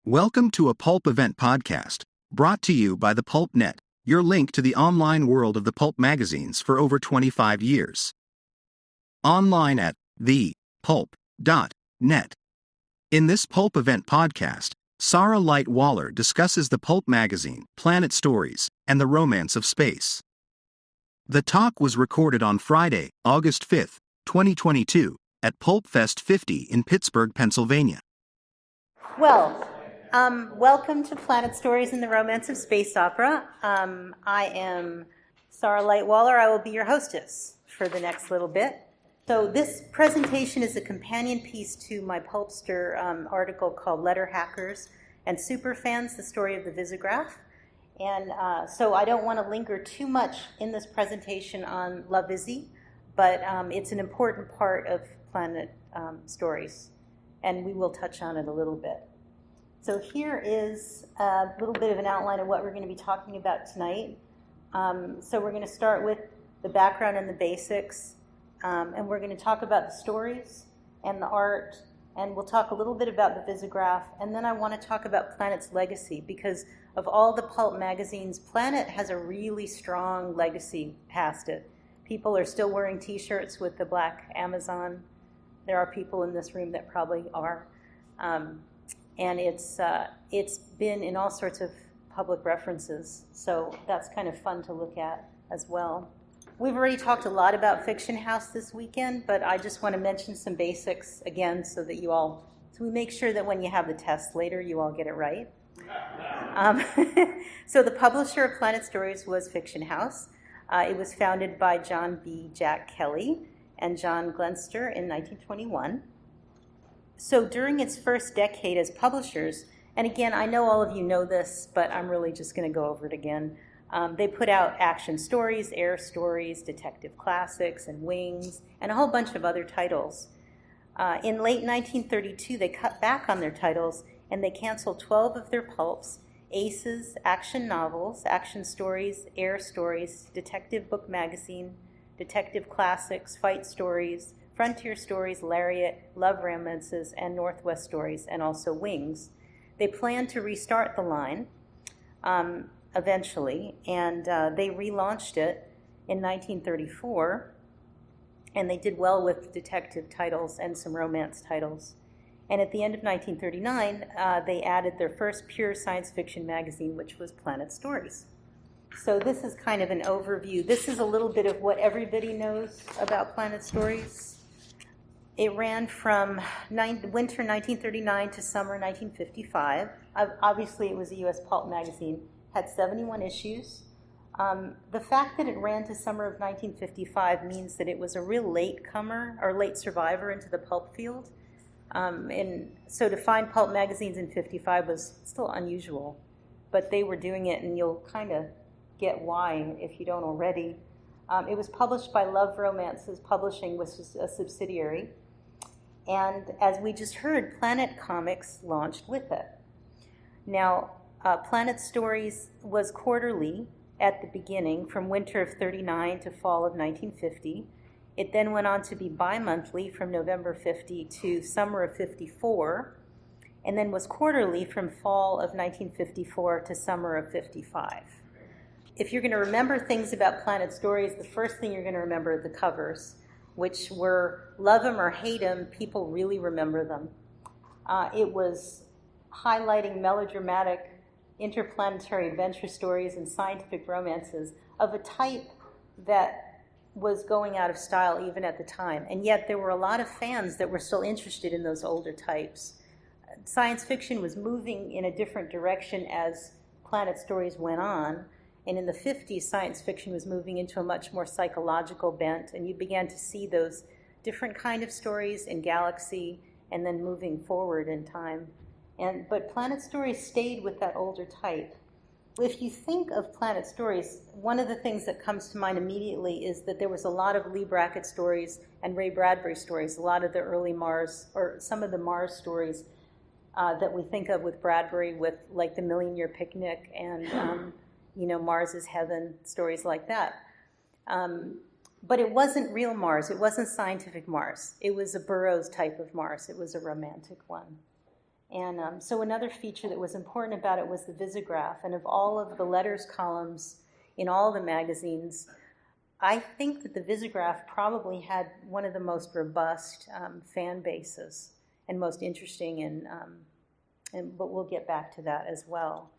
Welcome to a Pulp event podcast, brought to you by the Pulp Net, your link to the online world of the pulp magazines for over 25 years. Online at thepulp.net. In this Pulp event podcast, Sara Light-Waller discusses the pulp magazine, Planet Stories, and the romance of space. The talk was recorded on Friday, August 5, 2022, at PulpFest 50 in Pittsburgh, Pennsylvania. Welcome to Planet Stories and the Romance of Space Opera. I am Sara Light-Waller. I will be your hostess for the next little bit. So this presentation is a companion piece to my Pulpster article called Letter Hackers and Superfans, the Story of the Visograph. And so I don't want to linger too much in this presentation on La Visi, but it's an important part of Planet Stories, and we will touch on it a little bit. So here is a little bit of an outline of what we're going to be talking about tonight. So we're going to start with the background and the basics, and we're going to talk about the stories and the art, and we'll talk a little bit about the Visograph, and then I want to talk about Planet's legacy, because of all the pulp magazines, Planet has a really strong legacy past it. People are still wearing t-shirts with the black Amazon. There are people in this room that probably are. And it's been in all sorts of public references, so that's kind of fun to look at as well. We've already talked a lot about Fiction House this weekend, but I just want to mention some basics again so we make sure that when you have the test later, you all get it right. So the publisher of Planet Stories was Fiction House. It was founded by John B. Jack Kelly and John Glenster in 1921. So during its first decade as publishers, and again, I know all of you know this, but I'm really just going to go over it again. They put out action stories, air stories, detective classics, and wings, and a whole bunch of other titles. In late 1932, they cut back on their titles, and they canceled 12 of their pulps: Aces, action novels, action stories, air stories, detective book magazine, detective classics, fight stories, Frontier Stories, Lariat, Love Romances, and Northwest Stories, and also Wings. They plan to restart the line eventually, and they relaunched it in 1934, and they did well with detective titles and some romance titles. And at the end of 1939, they added their first pure science fiction magazine, which was Planet Stories. So this is kind of an overview. This is a little bit of what everybody knows about Planet Stories. It ran from winter 1939 to summer 1955. Obviously, it was a U.S. pulp magazine, had 71 issues. The fact that it ran to summer of 1955 means that it was a real latecomer or late survivor into the pulp field. And so to find pulp magazines in 55 was still unusual, but they were doing it, and you'll kind of get why if you don't already. It was published by Love Romances Publishing, which is a subsidiary. And as we just heard, Planet Comics launched with it. Now, Planet Stories was quarterly at the beginning, from winter of 39 to fall of 1950. It then went on to be bi-monthly from November 50 to summer of 54, and then was quarterly from fall of 1954 to summer of 55. If you're going to remember things about Planet Stories, the first thing you're going to remember are the covers, which were love 'em or hate 'em. People really remember them. It was highlighting melodramatic interplanetary adventure stories and scientific romances of a type that was going out of style even at the time. And yet there were a lot of fans that were still interested in those older types. Science fiction was moving in a different direction as Planet Stories went on. And in the 50s, science fiction was moving into a much more psychological bent, and you began to see those different kind of stories in Galaxy and then moving forward in time. But Planet Stories stayed with that older type. If you think of Planet Stories, one of the things that comes to mind immediately is that there was a lot of Lee Brackett stories and Ray Bradbury stories, a lot of the early Mars, or some of the Mars stories that we think of with Bradbury, with like the Million Year Picnic and Mars is Heaven, stories like that. But it wasn't real Mars. It wasn't scientific Mars. It was a Burroughs type of Mars. It was a romantic one. And so another feature that was important about it was the visograph. And of all of the letters columns in all the magazines, I think that the visograph probably had one of the most robust fan bases and most interesting, but we'll get back to that as well.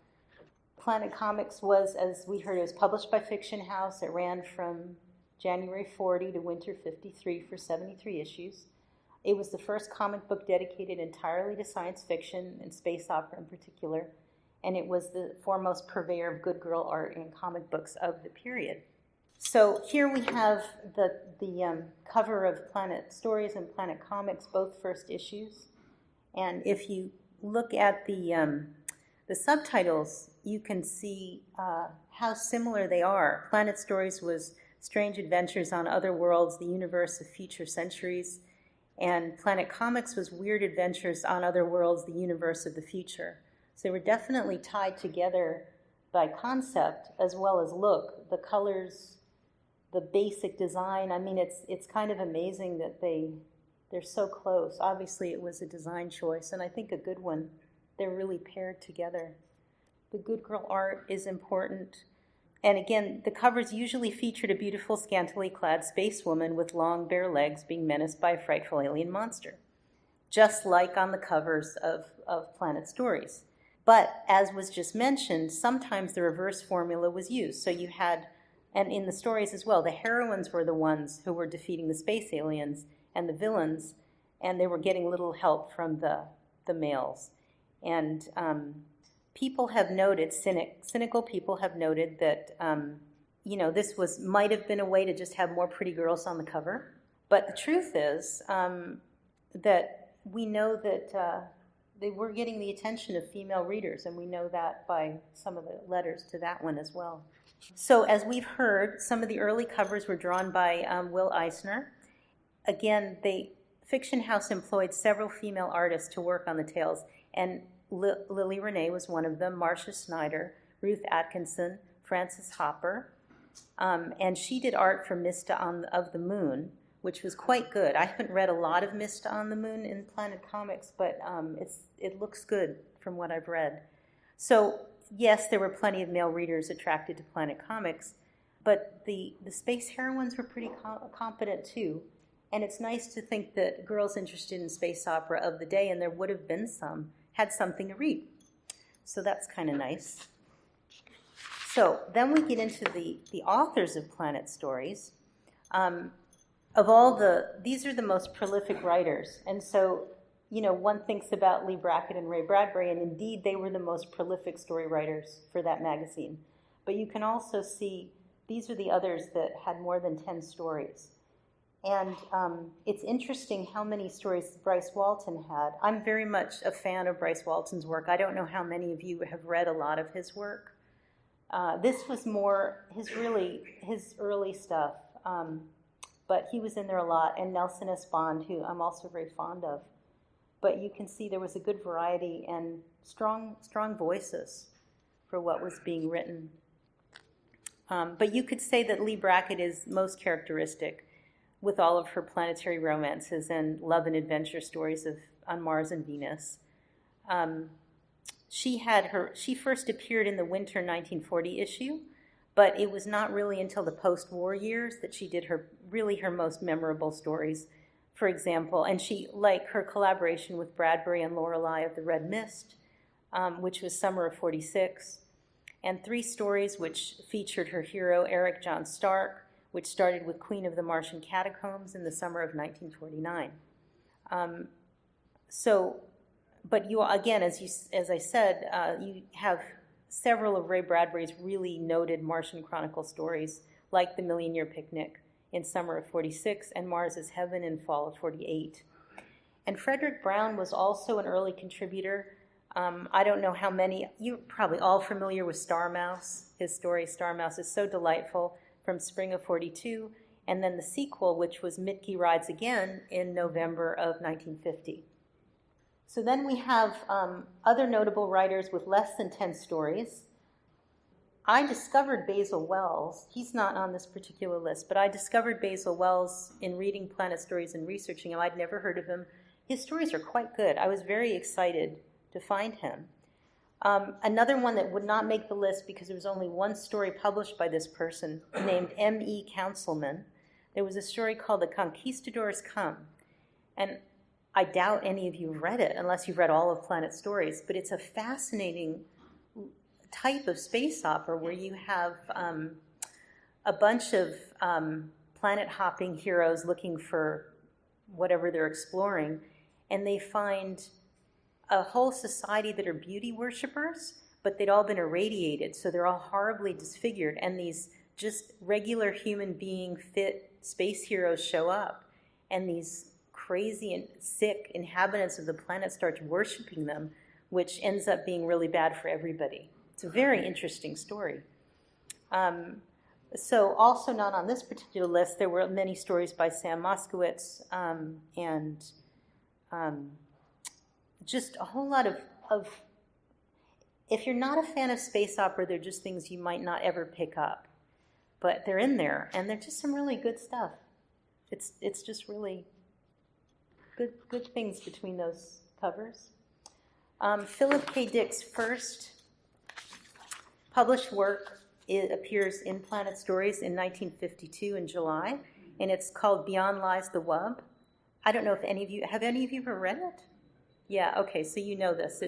Planet Comics was, as we heard, it was published by Fiction House. It ran from January 40 to winter 53 for 73 issues. It was the first comic book dedicated entirely to science fiction and space opera in particular, and it was the foremost purveyor of good girl art and comic books of the period. So here we have the cover of Planet Stories and Planet Comics, both first issues. And if you look at the subtitles, you can see how similar they are. Planet Stories was Strange Adventures on Other Worlds, the Universe of Future Centuries, and Planet Comics was Weird Adventures on Other Worlds, the Universe of the Future. So they were definitely tied together by concept as well as look. The colors, the basic design, I mean, it's kind of amazing that they're so close. Obviously, it was a design choice, and I think a good one. They're really paired together. The good girl art is important. And again, the covers usually featured a beautiful, scantily clad space woman with long, bare legs being menaced by a frightful alien monster, just like on the covers of Planet Stories. But as was just mentioned, sometimes the reverse formula was used. So you had, and in the stories as well, the heroines were the ones who were defeating the space aliens and the villains, and they were getting little help from the males. And people have noted, cynical people have noted that, this might have been a way to just have more pretty girls on the cover. But the truth is that we know that they were getting the attention of female readers, and we know that by some of the letters to that one as well. So as we've heard, some of the early covers were drawn by Will Eisner. Again, Fiction House employed several female artists to work on the tales, and Lily Renee was one of them, Marcia Snyder, Ruth Atkinson, Frances Hopper, and she did art for Mista of the Moon, which was quite good. I haven't read a lot of Mista on the Moon in Planet Comics, but it looks good from what I've read. So yes, there were plenty of male readers attracted to Planet Comics, but the space heroines were pretty competent too. And it's nice to think that girls interested in space opera of the day, and there would have been some, had something to read. So that's kind of nice. So then we get into the authors of Planet Stories. These are the most prolific writers. And so, one thinks about Lee Brackett and Ray Bradbury, and indeed they were the most prolific story writers for that magazine. But you can also see these are the others that had more than 10 stories. And it's interesting how many stories Bryce Walton had. I'm very much a fan of Bryce Walton's work. I don't know how many of you have read a lot of his work. This was more his early stuff, but he was in there a lot. And Nelson S. Bond, who I'm also very fond of. But you can see there was a good variety and strong voices for what was being written. But you could say that Lee Brackett is most characteristic, with all of her planetary romances and love and adventure stories on Mars and Venus. She first appeared in the winter 1940 issue, but it was not really until the post-war years that she did her most memorable stories. For example, and she, like her collaboration with Bradbury and Lorelei of the Red Mist, which was summer of 46, and 3 stories which featured her hero, Eric John Stark, which started with Queen of the Martian Catacombs in the summer of 1949. But you again, as I said, you have several of Ray Bradbury's really noted Martian Chronicle stories, like The Million Year Picnic in summer of 46 and Mars is Heaven in fall of 48. And Frederick Brown was also an early contributor. I don't know how many, you're probably all familiar with Star Mouse. His story, Star Mouse, is so delightful, from spring of 42, and then the sequel, which was Mitke Rides Again in November of 1950. So then we have other notable writers with less than 10 stories. I discovered Basil Wells. He's not on this particular list, but I discovered Basil Wells in reading Planet Stories and researching him. I'd never heard of him. His stories are quite good. I was very excited to find him. Another one that would not make the list because there was only one story published by this person named M.E. Councilman. There was a story called The Conquistadors Come. And I doubt any of you have read it unless you've read all of Planet Stories, but it's a fascinating type of space opera where you have a bunch of planet-hopping heroes looking for whatever they're exploring, and they find a whole society that are beauty worshipers, but they'd all been irradiated, so they're all horribly disfigured, and these just regular human being fit space heroes show up, and these crazy and sick inhabitants of the planet start worshiping them, which ends up being really bad for everybody. It's a very interesting story. So also not on this particular list, there were many stories by Sam Moskowitz, and just a whole lot of, if you're not a fan of space opera, they're just things you might not ever pick up. But they're in there, and they're just some really good stuff. It's just really good things between those covers. Philip K. Dick's first published work, it appears in Planet Stories in 1952 in July, and it's called Beyond Lies the Wub. I don't know if any of you ever read it? Yeah, okay, so you know this.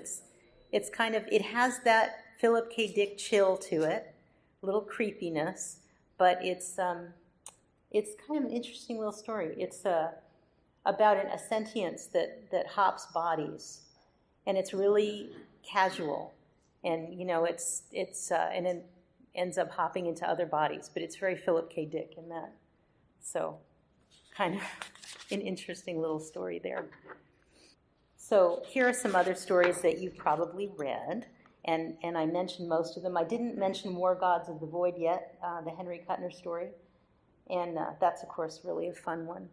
It's kind of, it has that Philip K. Dick chill to it, a little creepiness, but it's kind of an interesting little story. It's about a sentience that hops bodies, and it's really casual, and and it ends up hopping into other bodies, but it's very Philip K. Dick in that. So, kind of an interesting little story there. So here are some other stories that you've probably read, and I mentioned most of them. I didn't mention War Gods of the Void yet, the Henry Kuttner story, and that's, of course, really a fun one.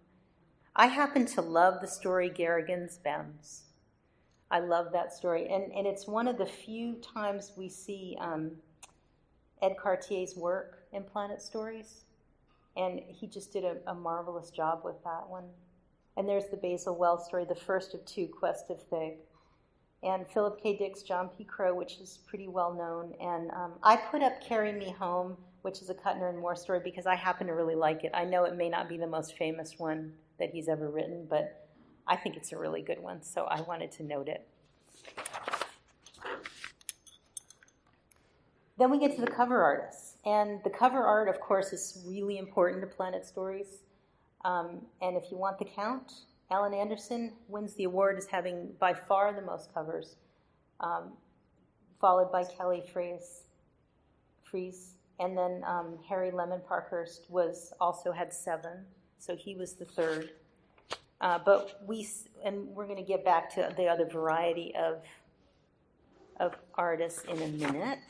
I happen to love the story Garrigan's Bounds. I love that story, and it's one of the few times we see Ed Cartier's work in Planet Stories, and he just did a marvelous job with that one. And there's the Basil Wells story, the first of two, Quest of Thig, and Philip K. Dick's John P. Crow, which is pretty well known. And I put up Carry Me Home, which is a Kuttner and Moore story, because I happen to really like it. I know it may not be the most famous one that he's ever written, but I think it's a really good one, so I wanted to note it. Then we get to the cover artists. And the cover art, of course, is really important to Planet Stories. And if you want the count, Alan Anderson wins the award as having by far the most covers, followed by Kelly Freese. And then Harry Lemon Parkhurst had 7, so he was the third. But we're going to get back to the other variety of artists in a minute.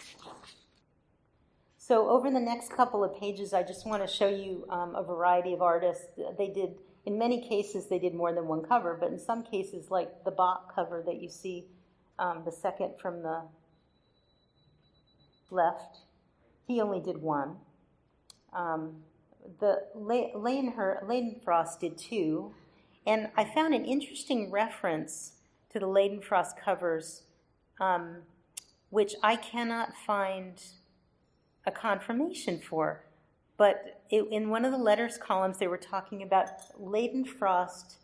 So over the next couple of pages, I just want to show you a variety of artists. In many cases, they did more than one cover, but in some cases, like the Bach cover that you see, the second from the left, he only did one. The Leidenfrost did 2, and I found an interesting reference to the Leidenfrost covers, which I cannot find a confirmation for. But in one of the letters columns, they were talking about Leidenfrost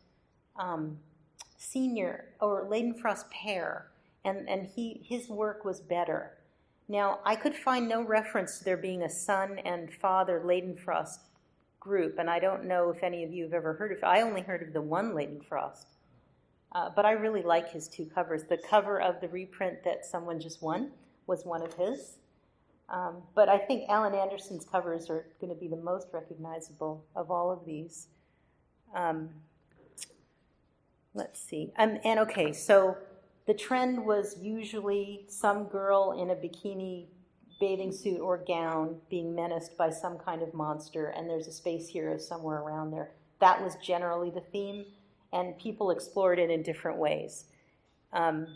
Senior or Leidenfrost Pair, and his work was better. Now, I could find no reference to there being a son and father Leidenfrost group, and I don't know if any of you have ever heard of it. I only heard of the one Leidenfrost, but I really like his 2 covers. The cover of the reprint that someone just won was one of his. But I think Alan Anderson's covers are going to be the most recognizable of all of these. Let's see. Okay, so the trend was usually some girl in a bikini bathing suit or gown being menaced by some kind of monster, and there's a space hero somewhere around there. That was generally the theme, and people explored it in different ways. And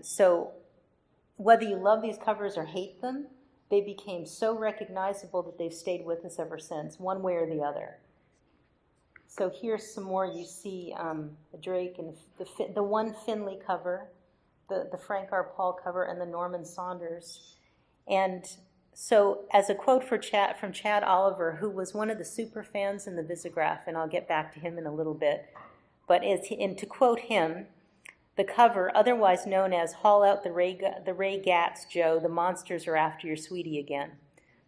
so whether you love these covers or hate them, they became so recognizable that they've stayed with us ever since, one way or the other. So here's some more. You see Drake and the one Finley cover, the Frank R. Paul cover and the Norman Saunders. And so as a quote from Chad Oliver, who was one of the super fans in the Visograph, and I'll get back to him in a little bit, but to quote him, the cover, otherwise known as "Haul out the Ray Gats, Joe, the monsters are after your sweetie again."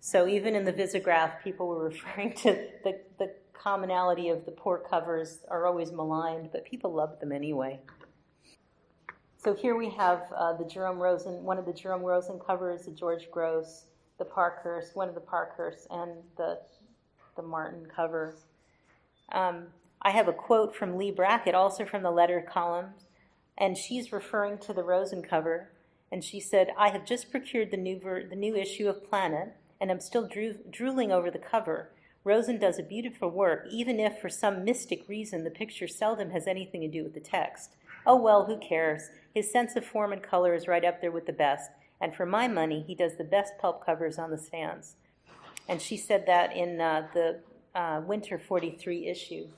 So even in the Visograph, people were referring to the commonality of the poor covers are always maligned, but people loved them anyway. So here we have the Jerome Rosen, one of the Jerome Rosen covers, the George Gross, the Parkhurst, one of the Parkhurst, and the Martin cover. I have a quote from Lee Brackett, also from the letter columns, and she's referring to the Rosen cover, and she said, "I have just procured the new issue of Planet, and I'm still drooling over the cover. Rosen does a beautiful work, even if for some mystic reason the picture seldom has anything to do with the text. Oh well, who cares? His sense of form and color is right up there with the best, and for my money, he does the best pulp covers on the stands." And she said that in the Winter 43 issue.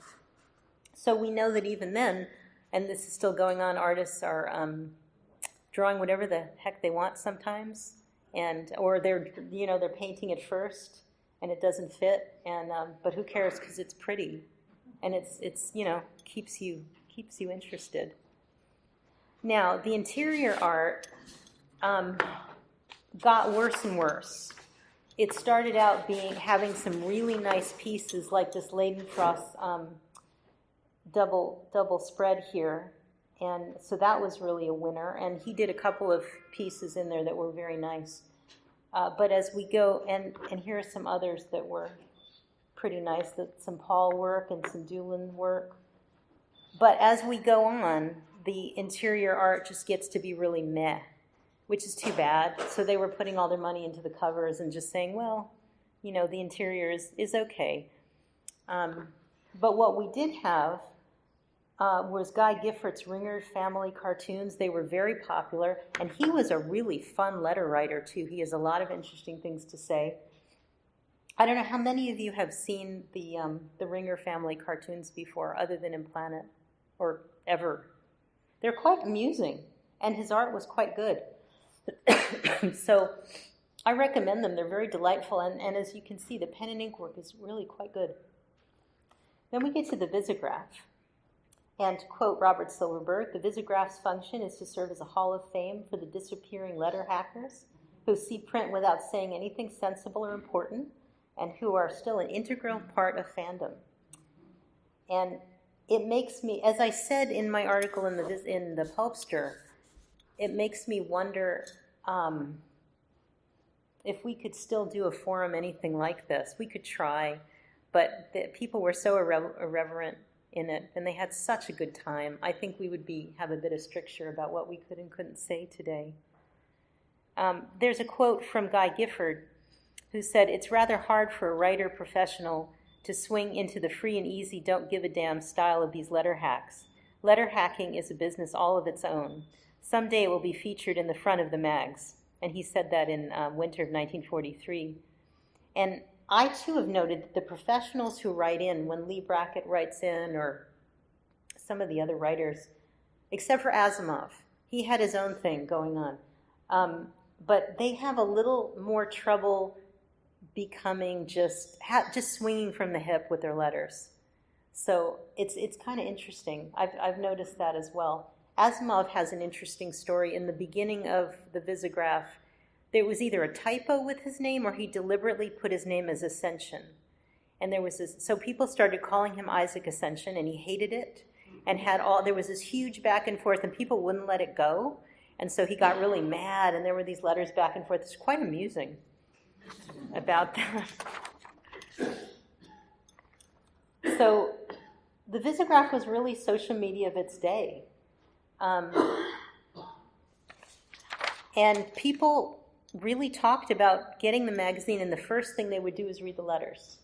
So we know that even then, and this is still going on, artists are drawing whatever the heck they want sometimes, or they're painting it first, and it doesn't fit, and but who cares, because it's pretty, and it's keeps you interested. Now the interior art got worse and worse. It started out having some really nice pieces like this Leidenfrost double spread here, and so that was really a winner, and he did a couple of pieces in there that were very nice. But as we go, and here are some others that were pretty nice, some Paul work and some Doolin work. But as we go on, the interior art just gets to be really meh, which is too bad. So they were putting all their money into the covers and just saying, well, the interior is okay. But what we did have was Guy Giffords' Ringer family cartoons. They were very popular, and he was a really fun letter writer too. He has a lot of interesting things to say. I don't know how many of you have seen the Ringer family cartoons before, other than in Planet, or ever. They're quite amusing, and his art was quite good. So I recommend them. They're very delightful, and as you can see, the pen and ink work is really quite good. Then we get to the Visograph. And to quote Robert Silverberg, the Visograph's function is to serve as a hall of fame for the disappearing letter hackers who see print without saying anything sensible or important, and who are still an integral part of fandom. And it makes me, as I said in my article in the Pulpster, it makes me wonder if we could still do a forum anything like this. We could try, but people were so irreverent in it, and they had such a good time. I think we would have a bit of stricture about what we could and couldn't say today. There's a quote from Guy Gifford, who said, "It's rather hard for a writer professional to swing into the free and easy, don't give a damn style of these letter hacks. Letter hacking is a business all of its own. Someday it will be featured in the front of the mags." And he said that in winter of 1943. And I, too, have noted that the professionals who write in, when Lee Brackett writes in, or some of the other writers, except for Asimov, he had his own thing going on. But they have a little more trouble becoming just swinging from the hip with their letters. So it's kind of interesting. I've noticed that as well. Asimov has an interesting story. In the beginning of the Visograph, there was either a typo with his name, or he deliberately put his name as Ascension. And there was so people started calling him Isaac Ascension, and he hated it. And there was this huge back and forth, and people wouldn't let it go. And so he got really mad, and there were these letters back and forth. It's quite amusing about that. So the Visograph was really social media of its day. And people really talked about getting the magazine, and the first thing they would do is read the letters.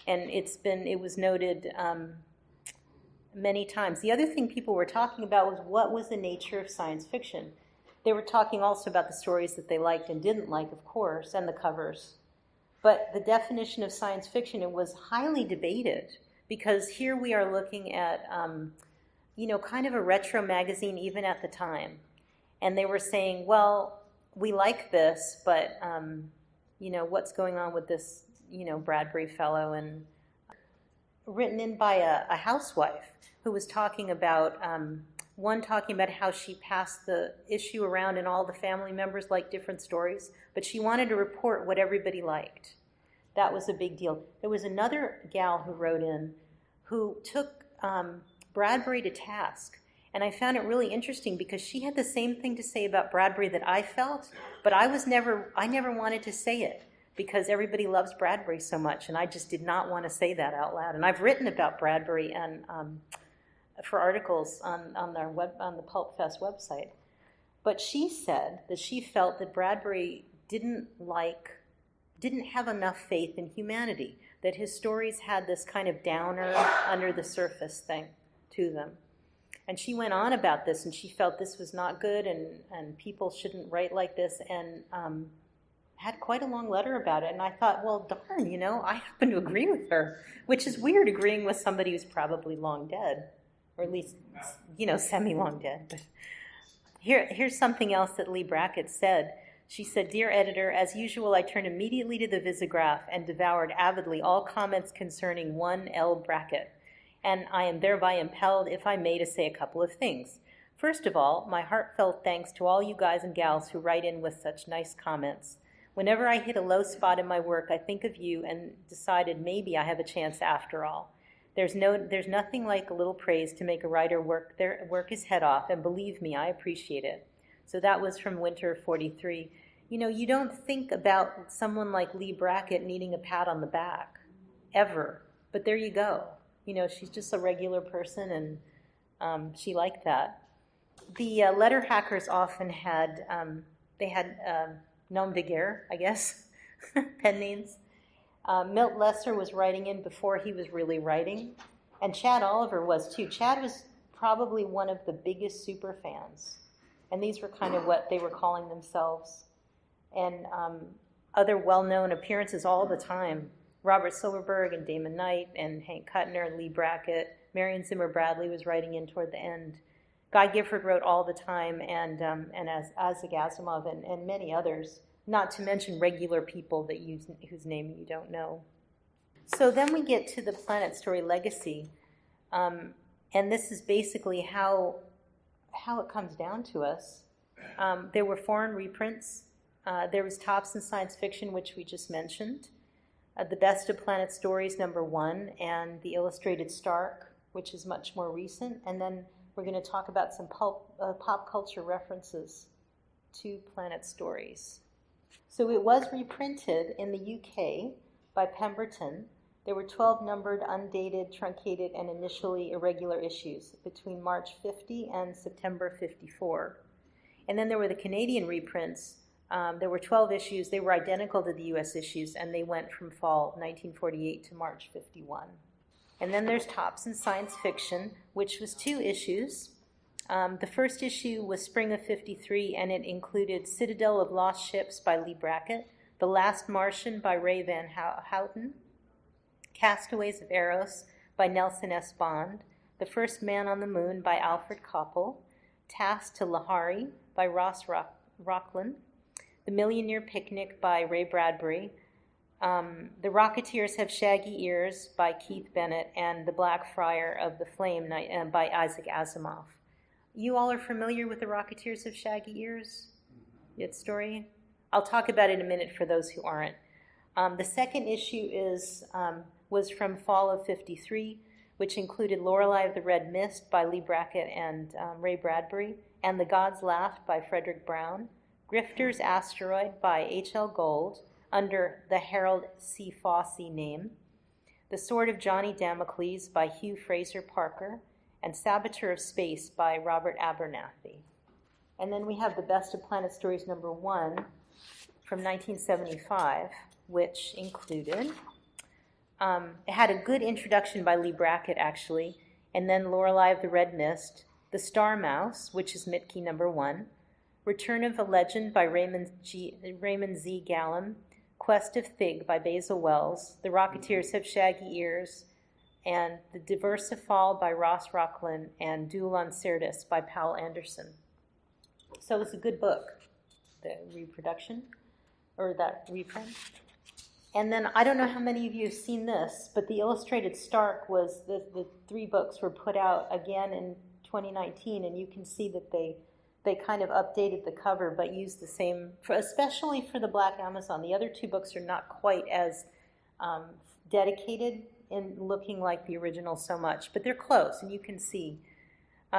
And it was noted many times. The other thing people were talking about was what was the nature of science fiction. They were talking also about the stories that they liked and didn't like, of course, and the covers. But the definition of science fiction, it was highly debated, because here we are looking at, kind of a retro magazine even at the time. And they were saying, well, we like this, but, what's going on with this, Bradbury fellow? And written in by a housewife who was talking about, talking about how she passed the issue around and all the family members liked different stories, but she wanted to report what everybody liked. That was a big deal. There was another gal who wrote in who took Bradbury to task. And I found it really interesting because she had the same thing to say about Bradbury that I felt, but I never wanted to say it because everybody loves Bradbury so much, and I just did not want to say that out loud. And I've written about Bradbury and for articles on the PulpFest website. But she said that she felt that Bradbury didn't have enough faith in humanity, that his stories had this kind of downer, under the surface thing to them. And she went on about this, and she felt this was not good, and people shouldn't write like this, and had quite a long letter about it. And I thought, well, darn, I happen to agree with her, which is weird, agreeing with somebody who's probably long dead, or at least, semi-long dead. But here's something else that Lee Brackett said. She said, "Dear editor, as usual, I turned immediately to the Visograph and devoured avidly all comments concerning one L. Brackett. And I am thereby impelled, if I may, to say a couple of things. First of all, my heartfelt thanks to all you guys and gals who write in with such nice comments. Whenever I hit a low spot in my work, I think of you and decided maybe I have a chance after all. There's nothing like a little praise to make a writer work his head off, and believe me, I appreciate it." So that was from winter 43. You don't think about someone like Lee Brackett needing a pat on the back, ever. But there you go. She's just a regular person, and she liked that. The letter hackers often had, nom de guerre, I guess, pen names. Milt Lesser was writing in before he was really writing, and Chad Oliver was too. Chad was probably one of the biggest super fans, and these were kind of what they were calling themselves. And other well-known appearances all the time. Robert Silverberg and Damon Knight and Hank Kuttner and Lee Brackett. Marion Zimmer Bradley was writing in toward the end. Guy Gifford wrote all the time, and as Isaac Asimov and many others, not to mention regular people whose name you don't know. So then we get to the Planet Story legacy, and this is basically how it comes down to us. There were foreign reprints. There was Tops in Science Fiction, which we just mentioned. The Best of Planet Stories, #1, and the Illustrated Stark, which is much more recent. And then we're going to talk about some pop culture references to Planet Stories. So it was reprinted in the UK by Pemberton. There were 12 numbered, undated, truncated, and initially irregular issues between March 50 and September 54. And then there were the Canadian reprints. There were 12 issues. They were identical to the U.S. issues, and they went from fall 1948 to March 51. And then there's Tops in Science Fiction, which was 2 issues. The first issue was spring of 53, and it included Citadel of Lost Ships by Lee Brackett, The Last Martian by Ray Van Houten, Castaways of Eros by Nelson S. Bond, The First Man on the Moon by Alfred Koppel, Task to Lahari by Ross Rocklin, The Millionaire Picnic by Ray Bradbury, The Rocketeers Have Shaggy Ears by Keith Bennett, and The Black Friar of the Flame by Isaac Asimov. You all are familiar with The Rocketeers Have Shaggy Ears? That story? I'll talk about it in a minute for those who aren't. The second issue was from fall of 53, which included Lorelei of the Red Mist by Lee Brackett and Ray Bradbury, and The Gods Laughed by Frederick Brown, Grifter's Asteroid by H.L. Gold, under the Harold C. Fossey name, The Sword of Johnny Damocles by Hugh Fraser Parker, and Saboteur of Space by Robert Abernathy. And then we have The Best of Planet Stories #1 from 1975, which included, it had a good introduction by Lee Brackett, actually, and then Lorelei of the Red Mist, The Star Mouse, which is Mitke #1, Return of a Legend by Raymond Z. Gallum, Quest of Thig by Basil Wells, The Rocketeers Have Shaggy Ears, and The Diversifal by Ross Rocklin, and Duel on Syrtis by Powell Anderson. So it's a good book, the reproduction, or that reprint. And then I don't know how many of you have seen this, but the Illustrated Stark was, the 3 books were put out again in 2019, and you can see that they kind of updated the cover, but used the same, especially for the Black Amazon. The other 2 books are not quite as dedicated in looking like the original so much, but they're close, and you can see.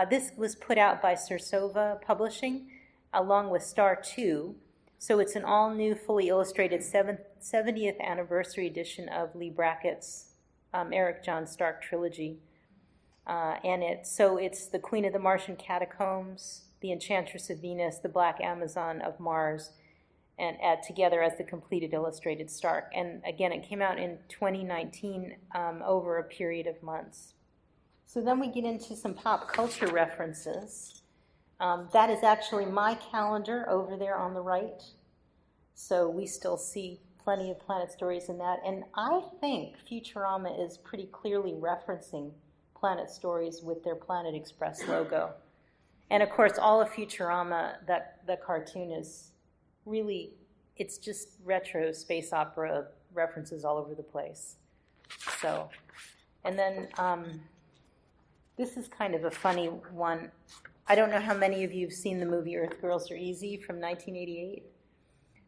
This was put out by Sersova Publishing, along with Star 2, so it's an all-new, fully illustrated 70th anniversary edition of Lee Brackett's Eric John Stark trilogy. And it's the Queen of the Martian Catacombs, the Enchantress of Venus, the Black Amazon of Mars, and together as the completed Illustrated Stark. And again, it came out in 2019 over a period of months. So then we get into some pop culture references. That is actually my calendar over there on the right. So we still see plenty of Planet Stories in that. And I think Futurama is pretty clearly referencing Planet Stories with their Planet Express logo. And of course, all of Futurama, the cartoon is really, it's just retro space opera references all over the place. So, and then this is kind of a funny one. I don't know how many of you have seen the movie Earth Girls Are Easy from 1988,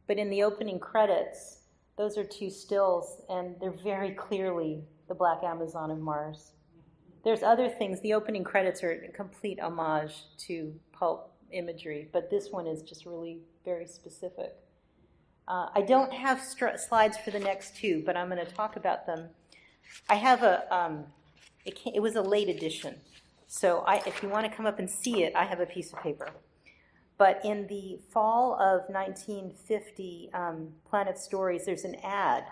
but in the opening credits, those are 2 stills, and they're very clearly the Black Amazon of Mars. There's other things. The opening credits are a complete homage to pulp imagery, but this one is just really very specific. I don't have slides for the next 2, but I'm going to talk about them. I have it was a late edition. So if you want to come up and see it, I have a piece of paper. But in the fall of 1950, Planet Stories, there's an ad.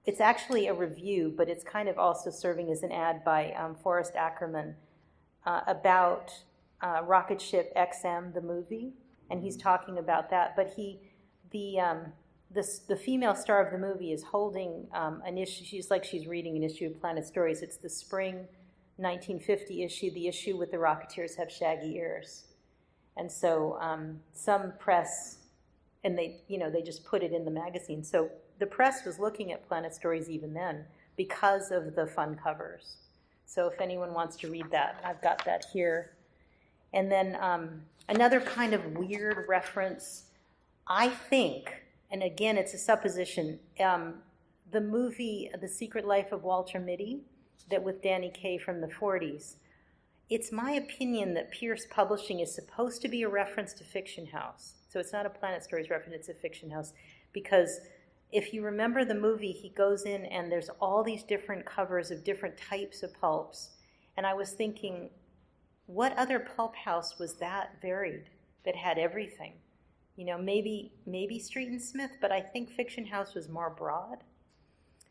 It's actually a review, but it's kind of also serving as an ad by Forrest Ackerman about Rocket Ship XM, the movie, and he's talking about that. But the female star of the movie is holding an issue. She's reading an issue of Planet Stories. It's the spring 1950 issue, the issue with the Rocketeers have shaggy ears. And so some press, and they just put it in the magazine. So the press was looking at Planet Stories even then because of the fun covers. So if anyone wants to read that, I've got that here. And then another kind of weird reference, I think, and again, it's a supposition, the movie The Secret Life of Walter Mitty, that with Danny Kaye from the 40s, it's my opinion that Pierce Publishing is supposed to be a reference to Fiction House. So it's not a Planet Stories reference, it's a Fiction House. Because if you remember the movie, he goes in and there's all these different covers of different types of pulps. And I was thinking, what other pulp house was that varied, that had everything? Maybe Street and Smith, but I think Fiction House was more broad.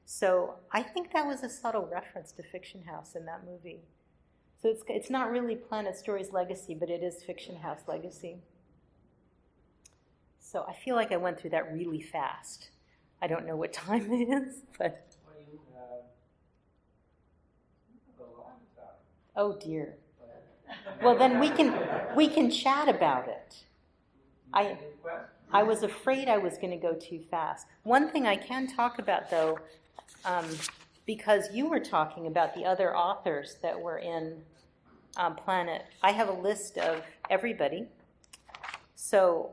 So I think that was a subtle reference to Fiction House in that movie. So it's not really Planet Stories legacy, but it is Fiction House legacy. So I feel like I went through that really fast. I don't know what time it is, but... Oh dear. Well, then we can chat about it. I was afraid I was going to go too fast. One thing I can talk about, though, because you were talking about the other authors that were in Planet, I have a list of everybody. So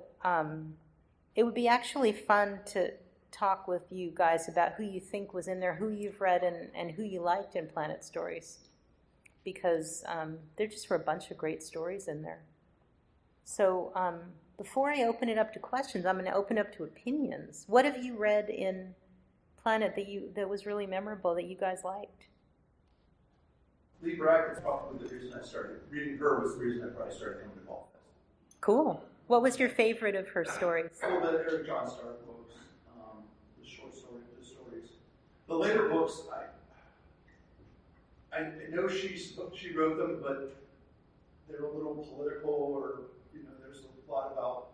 it would be actually fun to talk with you guys about who you think was in there, who you've read, and who you liked in Planet Stories. Because there just were a bunch of great stories in there. So before I open it up to questions, I'm going to open up to opinions. What have you read in Planet that was really memorable, that you guys liked? Lee Brackett's probably the reason I started. Reading her was the reason I probably started coming to PulpFest. Cool. What was your favorite of her stories? Well, the Eric John Stark books, the short stories. The later books, I know she wrote them, but they're a little political, or there's a lot about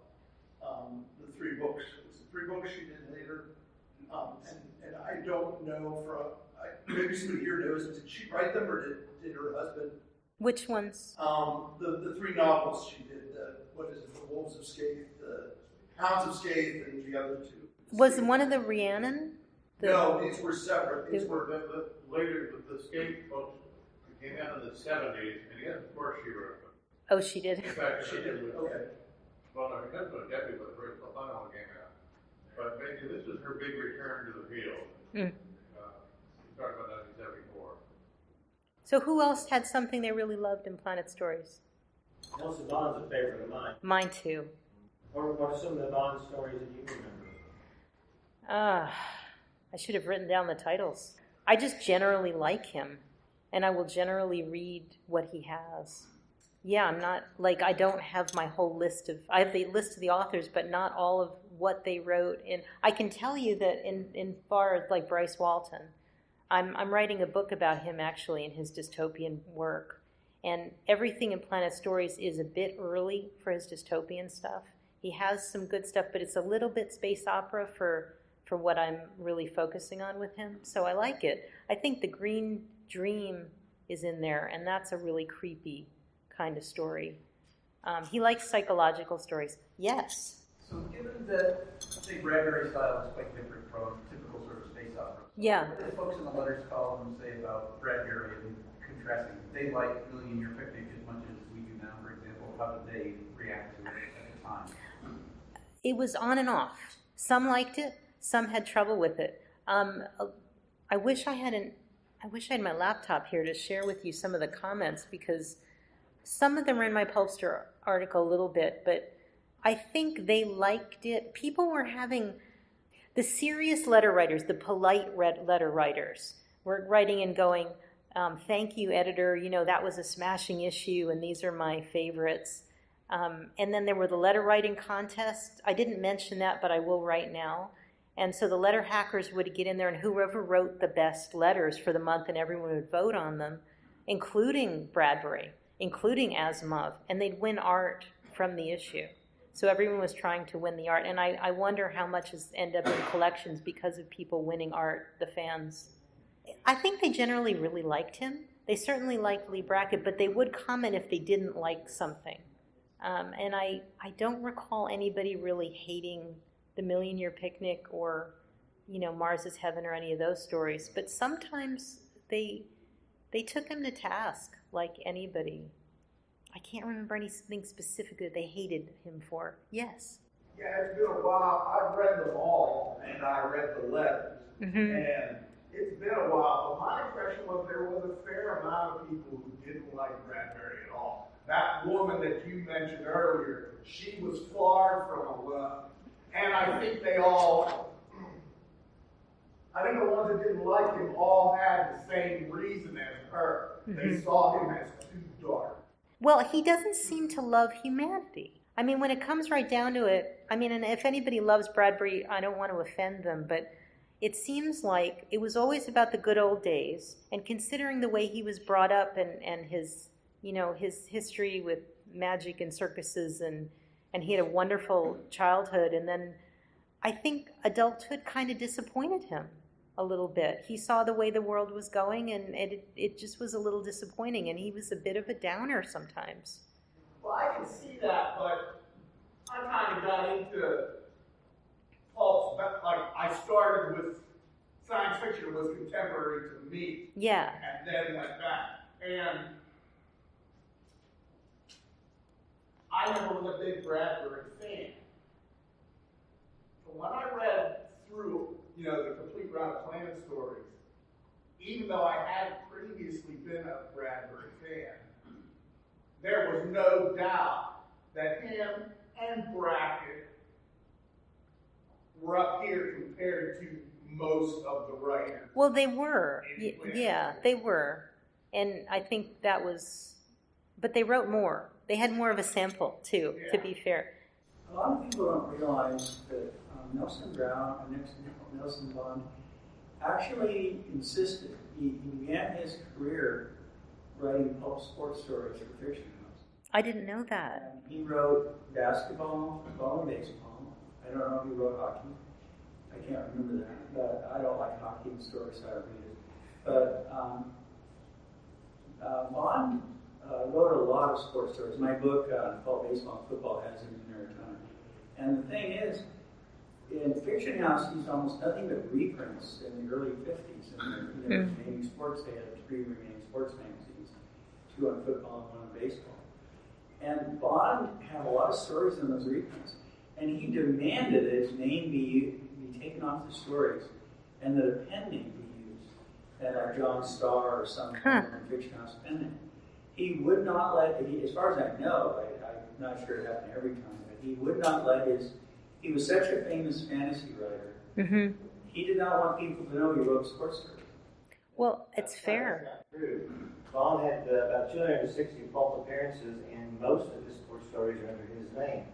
the 3 books. It was the 3 books she did later, and I don't know maybe somebody here knows. Did she write them, or did her husband Which ones? The three novels she did. What is it? The Wolves of Scathe, the Hounds of Scathe, and the other two. Was one of the Rhiannon? No, these were separate. These were later. The Scathe books came out in the 70s, and yes, of course she wrote them. Oh, she did. In fact, she did. Okay. Well, her husband Debbie was the first final one came out, but basically this is her big return to the field. She started about 1974. So who else had something they really loved in Planet Stories? Elsa Vaughn's a favorite of mine. Mine too. What are some of the Vaughn stories that you remember? I should have written down the titles. I just generally like him, and I will generally read what he has. Yeah, I'm not, I don't have my whole list of, I have the list of the authors, but not all of what they wrote. And I can tell you that in far as Bryce Walton, I'm writing a book about him actually in his dystopian work. And everything in Planet Stories is a bit early for his dystopian stuff. He has some good stuff, but it's a little bit space opera for what I'm really focusing on with him. So I like it. I think The Green Dream is in there, and that's a really creepy kind of story. He likes psychological stories. Yes? So given that, say, Bradbury's style is quite different from typical sort of space opera. Yeah. What do the folks in the letters column say about Bradbury and contrasting? They like Million Year Picnic as much as we do now, for example. How did they react to it at the time? It was on and off. Some liked it. Some had trouble with it. I wish I had my laptop here to share with you some of the comments, because some of them are in my Pulpster article a little bit, but I think they liked it. People were having, the serious letter writers, the polite letter writers, were writing and going, thank you, editor, that was a smashing issue, and these are my favorites. And then there were the letter writing contests. I didn't mention that, but I will right now. And so the letter hackers would get in there, and whoever wrote the best letters for the month, and everyone would vote on them, including Bradbury, including Asimov, and they'd win art from the issue. So everyone was trying to win the art, and I wonder how much has ended up in collections because of people winning art, the fans. I think they generally really liked him. They certainly liked Lee Brackett, but they would comment if they didn't like something. And I don't recall anybody really hating The Million Year Picnic or, Mars is Heaven or any of those stories. But sometimes they took him to task like anybody. I can't remember anything specific that they hated him for. Yes? Yeah, it's been a while. I've read them all, and I read the letters. Mm-hmm. And it's been a while, but my impression was there was a fair amount of people who didn't like Bradbury at all. That woman that you mentioned earlier, she was far from alone. And I think the ones that didn't like him all had the same reason as her. Mm-hmm. They saw him as too dark. Well, he doesn't seem to love humanity. I mean, when it comes right down to it, and if anybody loves Bradbury, I don't want to offend them, but it seems like it was always about the good old days, and considering the way he was brought up and his, his history with magic and circuses, and he had a wonderful childhood, and then I think adulthood kind of disappointed him a little bit. He saw the way the world was going, and it just was a little disappointing, and he was a bit of a downer sometimes. Well, I can see that, but I kind of got into Pulp. I started with science fiction was contemporary to me. Yeah. And then went back. And I never was a big Bradbury fan. But when I read through, the complete run of Planet Stories, even though I had previously been a Bradbury fan, there was no doubt that him and Brackett were up here compared to most of the writers. Well, they were. Yeah, they were. And I think that was, but they wrote more. They had more of a sample, too, to be fair. A lot of people don't realize that Nelson Bond actually insisted. He began his career writing pulp sports stories for fiction houses. I didn't know that. And he wrote basketball, football, and baseball. I don't know if he wrote hockey. I can't remember that. But I don't like hockey and stories, so I read it. But Bond wrote a lot of sports stories. My book called Baseball and Football has him in there a ton. And the thing is, in Fiction House, he's almost nothing but reprints in the early 50s. And the remaining sports, they had 3 remaining sports magazines, 2 on football and 1 on baseball. And Bond had a lot of stories in those reprints. And he demanded that his name be taken off the stories and that a pen name be used, and like John Starr or some Fiction House pen name. He would not let, as far as I know, I'm not sure it happened every time, but he would not let he was such a famous fantasy writer, he did not want people to know he wrote sports stories. Well, it's fair. That's not true. Bond had about 260 Pulp appearances, and most of his sports stories are under his name.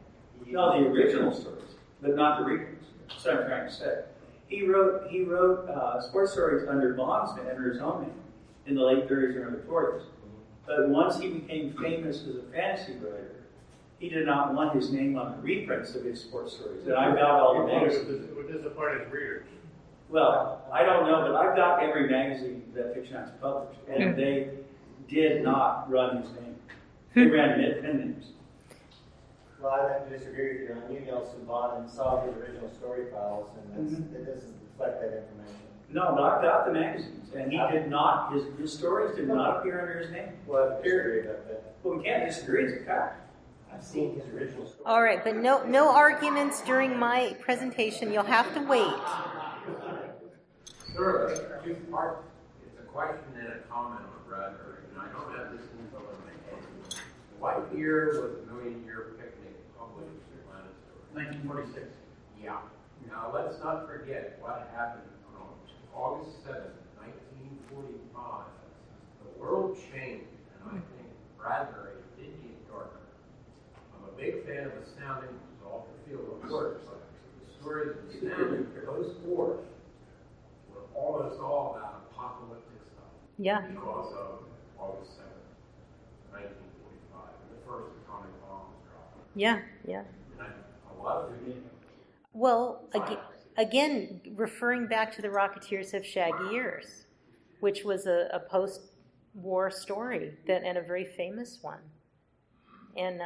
No, the original stories, but not the reprints. That's what I'm trying to say. He wrote sports stories under Bond's name, under his own name, in the late 30s and early 40s. But once he became famous as a fantasy writer, he did not want his name on the reprints of his sports stories. And I've got all the magazines. Would disappoint his readers. Well, I don't know, but I've got every magazine that Fiction House published, and they did not run his name. They ran pen names. Well, I have to disagree with you. I knew Nelson Bond and saw his original story files, and it doesn't reflect that information. No, but I've got the magazines, and he did not. His stories did not appear under his name. Well, I disagree about that. Well, we can't disagree. It's a fact. I've seen his original story. All right, but no arguments during my presentation. You'll have to wait. Sure, two parts. It's a question and a comment on Bradbury, and I don't have this info in my head. What year was A Million Year Picnic published in Planet Story? 1946. Yeah. Now let's not forget what happened on August 7th, 1945. The world changed, and I think Bradbury did get darker. I'm a big fan of Astounding, because all the field of works. The stories of Astounding post-war were almost all about apocalyptic stuff. Yeah. Because of August 7th, 1945, and the first atomic bomb was dropped. Yeah. And a lot of it. Well, again, referring back to The Rocketeers Have Shaggy Ears, which was a post-war story and a very famous one. And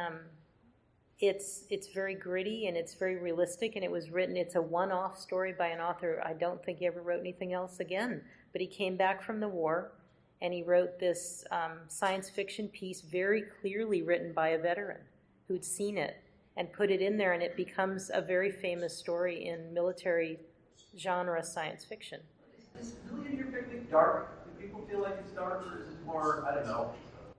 it's very gritty and it's very realistic, and it was written, it's a one-off story by an author. I don't think he ever wrote anything else again, but he came back from the war and he wrote this science fiction piece very clearly written by a veteran who'd seen it and put it in there, and it becomes a very famous story in military genre science fiction. Is Million Year Picnic dark? Do people feel like it's dark, or is it more, I don't know?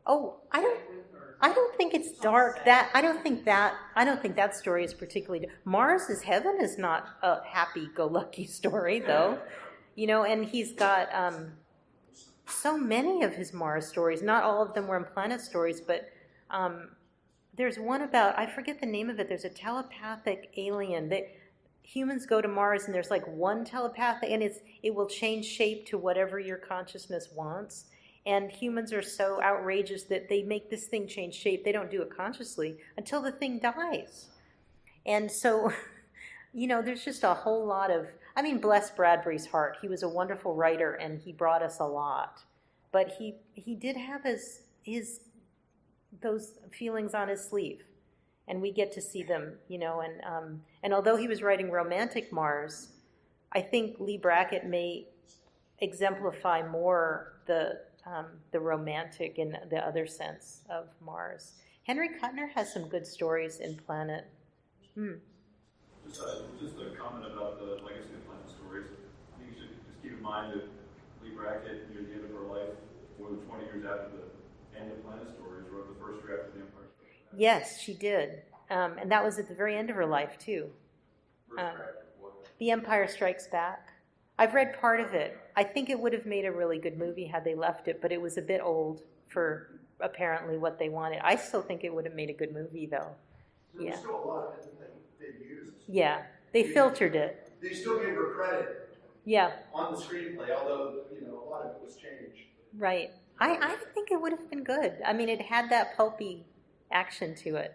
Oh, I don't think it's dark. I don't think that story is particularly. Mars is Heaven is not a happy-go-lucky story, though, And he's got so many of his Mars stories. Not all of them were in Planet Stories, but there's one about, I forget the name of it. There's a telepathic alien that humans go to Mars, and there's like one telepathic, and it will change shape to whatever your consciousness wants. And humans are so outrageous that they make this thing change shape. They don't do it consciously until the thing dies. And so, there's just a whole lot of, bless Bradbury's heart. He was a wonderful writer, and he brought us a lot. But he did have his those feelings on his sleeve, and we get to see them, and although he was writing romantic Mars, I think Lee Brackett may exemplify more the romantic in the other sense of Mars. Henry Kuttner has some good stories in Planet. Just a comment about the legacy of Planet Stories. I think you should just keep in mind that Lee Brackett, near the end of her life, more than 20 years after the end of Planet Stories, wrote the first draft of The Empire Strikes Back. Yes, she did. And that was at the very end of her life, too. The Empire Strikes Back. I've read part of it. I think it would have made a really good movie had they left it, but it was a bit old for apparently what they wanted. I still think it would have made a good movie, though. There's still a lot of it that they used. Yeah, they filtered it. They still gave her credit. Yeah. On the screenplay, although a lot of it was changed. Right. I think it would have been good. It had that pulpy action to it.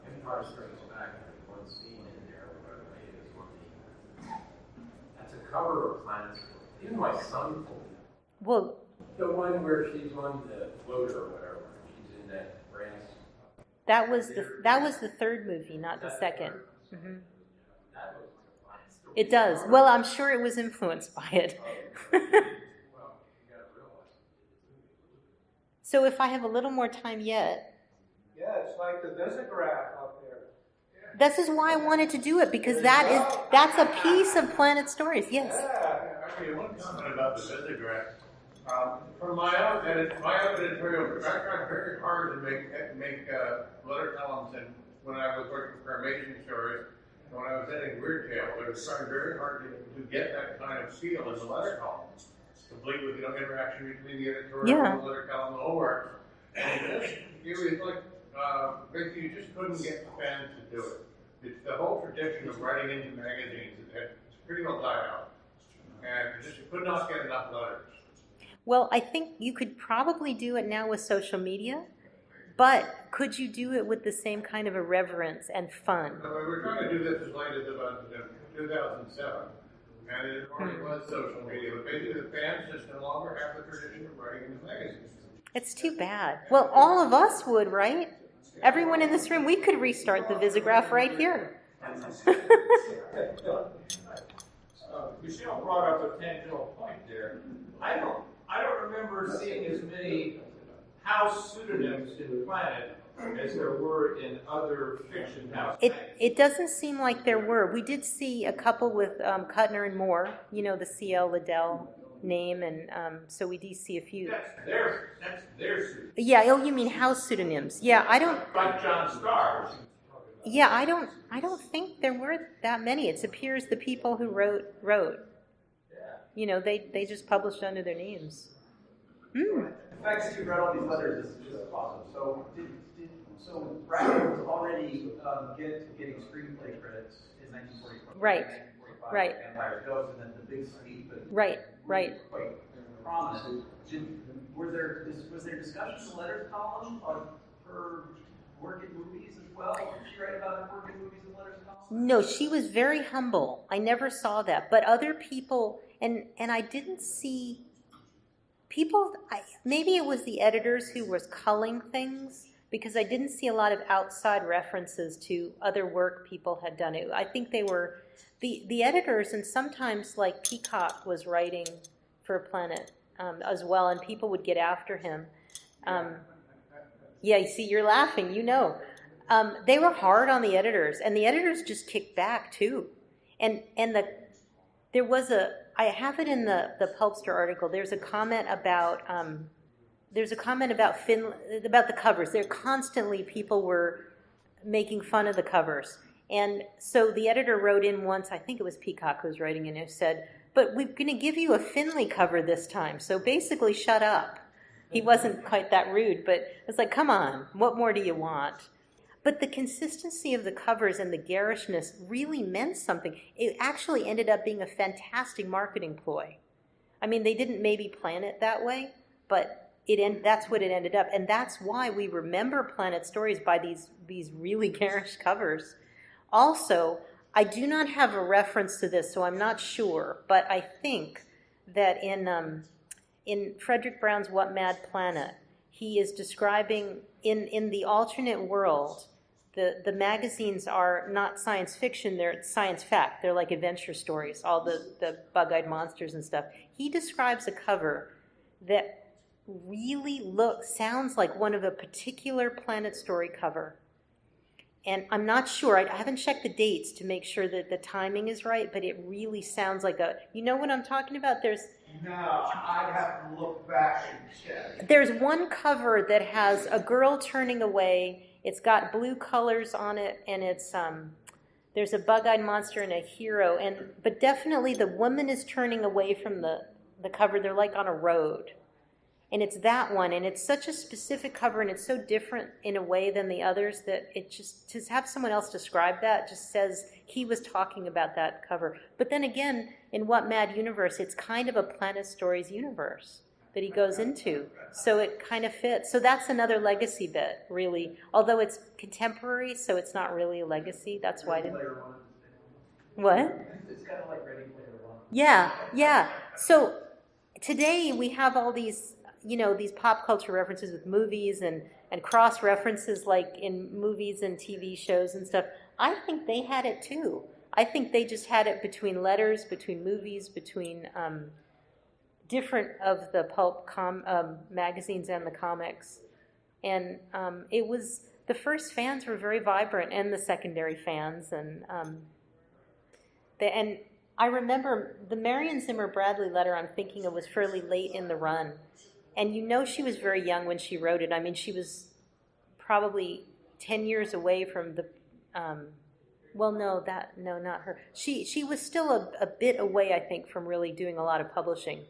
Empire Strikes Back, there's one scene in there where the lady is on that's a cover of Planet Story. Even my son told me. Well, the one where she's on the floater or whatever. That was the third movie, not the second. Mm-hmm. It does. Well, I'm sure it was influenced by it. So if I have a little more time yet. Yeah, it's like the Visigraph out there. This is why I wanted to do it, because that's a piece of Planet Stories. Yes. Actually, one comment about the Visigraph. From my own editorial, I tried very hard to make letter columns, and when I was working for Amazing Stories, and when I was editing Weird Tales, I was trying very hard to get that kind of feel in the letter columns, complete with interaction between the editorial and the letter column, the whole work. And it was like basically you just couldn't get the fans to do it. It's the whole tradition of writing into magazines that it's pretty well died out, and you could not get enough letters. Well, I think you could probably do it now with social media, but could you do it with the same kind of irreverence and fun? So we were trying to do this as late as about 2007, and it already was social media, but basically the fans just no longer have the tradition of writing into magazines. It's too bad. Well, all of us would, right? Everyone in this room, we could restart the Visigraph right here. Michelle brought up a tangential point there. I don't remember seeing as many house pseudonyms in Planet as there were in other fiction houses. It doesn't seem like there were. We did see a couple with Kuttner and Moore, the C.L. Liddell name, and so we do see a few. That's their pseudonym. Yeah, oh, you mean house pseudonyms. Yeah, I don't... Like John Starr. Yeah, I don't think there were that many. It appears the people who wrote. Yeah. They just published under their names. The fact that you read all these letters is awesome. So Bradley was already getting screenplay credits in 1944. Right. 1945, Right. Empire Goes, and then The Big Sleep. And Right. Quite prominent. Was there discussion in the letters column of her work in movies as well? Did she write about her work in movies and letters column? No, she was very humble. I never saw that. But other people, and I didn't see people, maybe it was the editors who was culling things, because I didn't see a lot of outside references to other work people had done. I think they were the editors, and sometimes like Peacock was writing for Planet as well, and people would get after him. Yeah, you see, you're laughing, They were hard on the editors, and the editors just kicked back too. And there was I have it in the Pulpster article. There's a comment about about the covers. There constantly people were making fun of the covers. And so the editor wrote in once, I think it was Peacock who was writing in, who said, "But we're going to give you a Finley cover this time, so basically shut up." He wasn't quite that rude, but it's like, come on, what more do you want? But the consistency of the covers and the garishness really meant something. It actually ended up being a fantastic marketing ploy. I mean, they didn't maybe plan it that way, but that's what it ended up. And that's why we remember Planet Stories by these really garish covers. Also, I do not have a reference to this, so I'm not sure, but I think that in Frederick Brown's What Mad Planet, he is describing in the alternate world, the magazines are not science fiction, they're science fact. They're like adventure stories, all the bug-eyed monsters and stuff. He describes a cover that really sounds like one of a particular Planet Story cover. And I'm not sure, I haven't checked the dates to make sure that the timing is right, but it really sounds like you know what I'm talking about? No, I'd have to look back and check. There's one cover that has a girl turning away. It's got blue colors on it, and there's a bug-eyed monster and a hero, but definitely the woman is turning away from the cover. They're like on a road. And it's that one, and it's such a specific cover, and it's so different in a way than the others that it just, to have someone else describe that just says he was talking about that cover. But then again, in What Mad Universe, it's kind of a Planet Stories universe that he goes into. So it kind of fits. So that's another legacy bit, really. Although it's contemporary, so it's not really a legacy. That's why I didn't... What? It's kind of like Ready Player One. Yeah. So today we have all these... these pop culture references with movies and cross references like in movies and TV shows and stuff. I think they had it too. I think they just had it between letters, between movies, between different of the pulp magazines and the comics. And it was, the first fans were very vibrant, and the secondary fans. And I remember the Marion Zimmer Bradley letter I'm thinking of was fairly late in the run. And she was very young when she wrote it. I mean, she was probably 10 years away from the, not her. She was still a bit away, I think, from really doing a lot of publishing.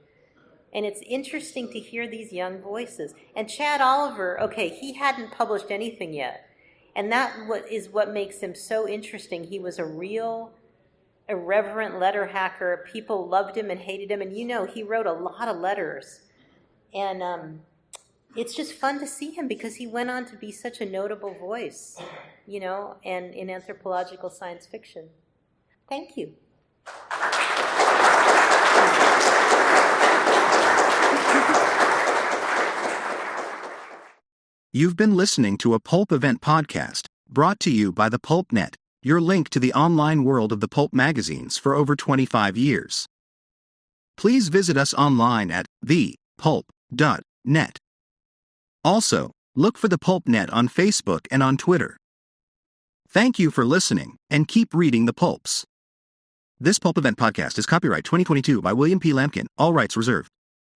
And it's interesting to hear these young voices. And Chad Oliver, okay, he hadn't published anything yet. And that is what makes him so interesting. He was a real irreverent letter hacker. People loved him and hated him. And he wrote a lot of letters. And it's just fun to see him because he went on to be such a notable voice, and in anthropological science fiction. Thank you. You've been listening to a Pulp Event podcast, brought to you by the PulpNet, your link to the online world of the pulp magazines for over 25 years. Please visit us online at thepulp.net. Also, look for the PulpNet on Facebook and on Twitter. Thank you for listening, and keep reading the pulps. This Pulp Event podcast is copyright 2022 by William P. Lampkin, all rights reserved.